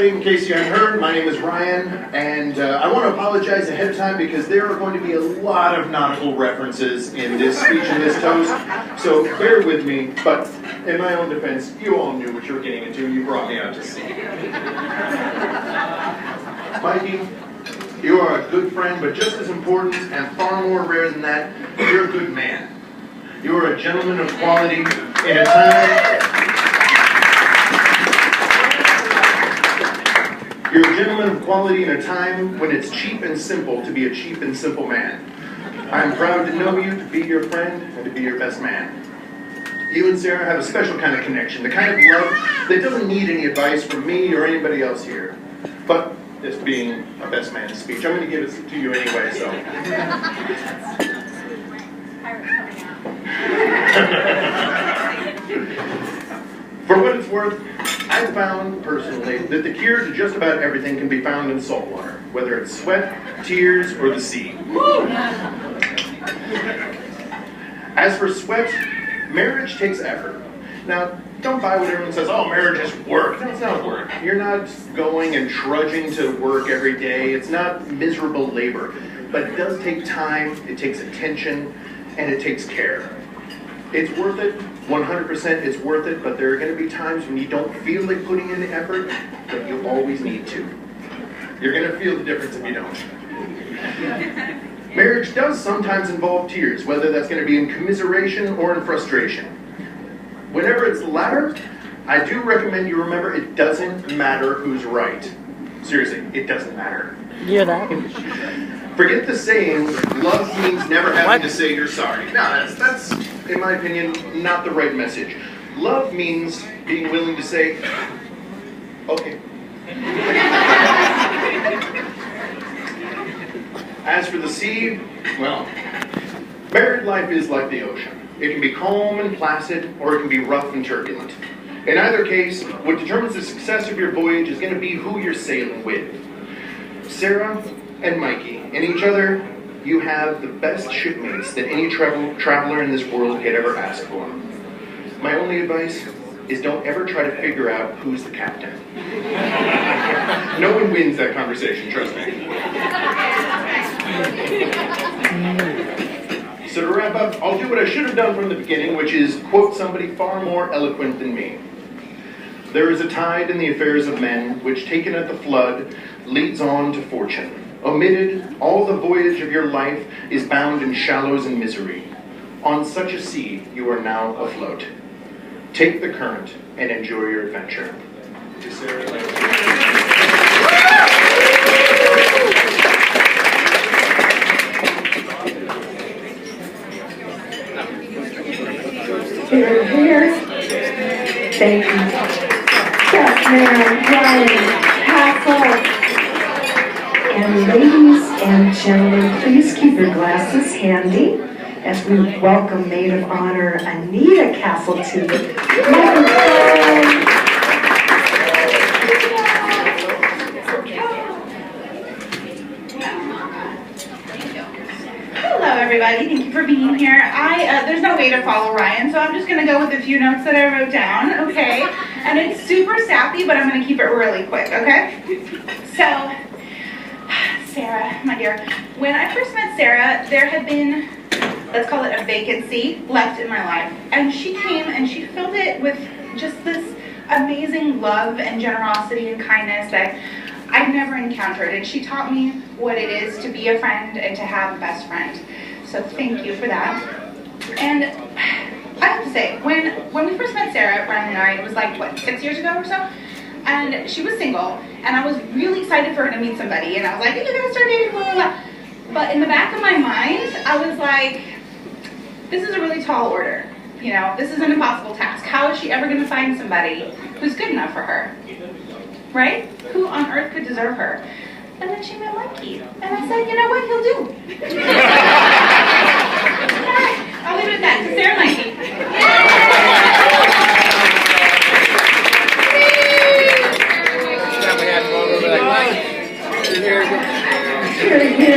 everybody, in case you haven't heard, my name is Ryan, and I want to apologize ahead of time because there are going to be a lot of nautical references in this speech and this toast, so bear with me, but in my own defense, you all knew what you were getting into, you brought me out to sea. Mikey, you are a good friend, but just as important, and far more rare than that, you're a good man. You are a gentleman of quality in a time... You're a gentleman of quality in a time when it's cheap and simple to be a cheap and simple man. I'm proud to know you, to be your friend, and to be your best man. You and Sarah have a special kind of connection, the kind of love that doesn't need any advice from me or anybody else here. But this being a best man's speech, I'm going to give it to you anyway, so... For what it's worth, I've found, personally, that the cure to just about everything can be found in salt water, whether it's sweat, tears, or the sea. As for sweat, marriage takes effort. Now, don't buy what everyone says, oh, marriage is work. No, it's not work. You're not going and trudging to work every day. It's not miserable labor. But it does take time, it takes attention, and it takes care. It's worth it, 100% it's worth it, but there are going to be times when you don't feel like putting in the effort, but you always need to. You're going to feel the difference if you don't. Marriage does sometimes involve tears, whether that's going to be in commiseration or in frustration. Whenever it's the latter, I do recommend you remember it doesn't matter who's right. Seriously, it doesn't matter. Hear that? Forget the saying, love means never having to say you're sorry. No, that's, in my opinion, not the right message. Love means being willing to say, okay. As for the sea, well, married life is like the ocean. It can be calm and placid, or it can be rough and turbulent. In either case, what determines the success of your voyage is going to be who you're sailing with. Sarah and Mikey, and each other, you have the best shipmates that any traveler in this world could ever ask for. My only advice is don't ever try to figure out who's the captain. No one wins that conversation, trust me. So to wrap up, I'll do what I should have done from the beginning, which is quote somebody far more eloquent than me. There is a tide in the affairs of men, which taken at the flood, leads on to fortune. Omitted, all the voyage of your life is bound in shallows and misery. On such a sea, you are now afloat. Take the current and enjoy your adventure. Here. Thank you. Best man, Ryan Castle. And ladies and gentlemen, please keep your glasses handy as we welcome Maid of Honor Anita Castle to the microphone. Hello everybody, thank you for being here. There's no way to follow Ryan, so I'm just going to go with a few notes that I wrote down, okay? And it's super sappy, but I'm going to keep it really quick, okay? So, Sarah, my dear, when I first met Sarah, there had been, let's call it a vacancy left in my life. And she came and she filled it with just this amazing love and generosity and kindness that I've never encountered. And she taught me what it is to be a friend and to have a best friend. So thank you for that. And I have to say, when we first met Sarah, Ryan and I, it was like, what, 6 years ago or so? And she was single, and I was really excited for her to meet somebody, and I was like, you're gonna start dating, blah, blah, blah. But in the back of my mind, I was like, this is a really tall order. You know, this is an impossible task. How is she ever gonna find somebody who's good enough for her? Right? Who on earth could deserve her? And then she met Mikey, and I said, you know what, he'll do.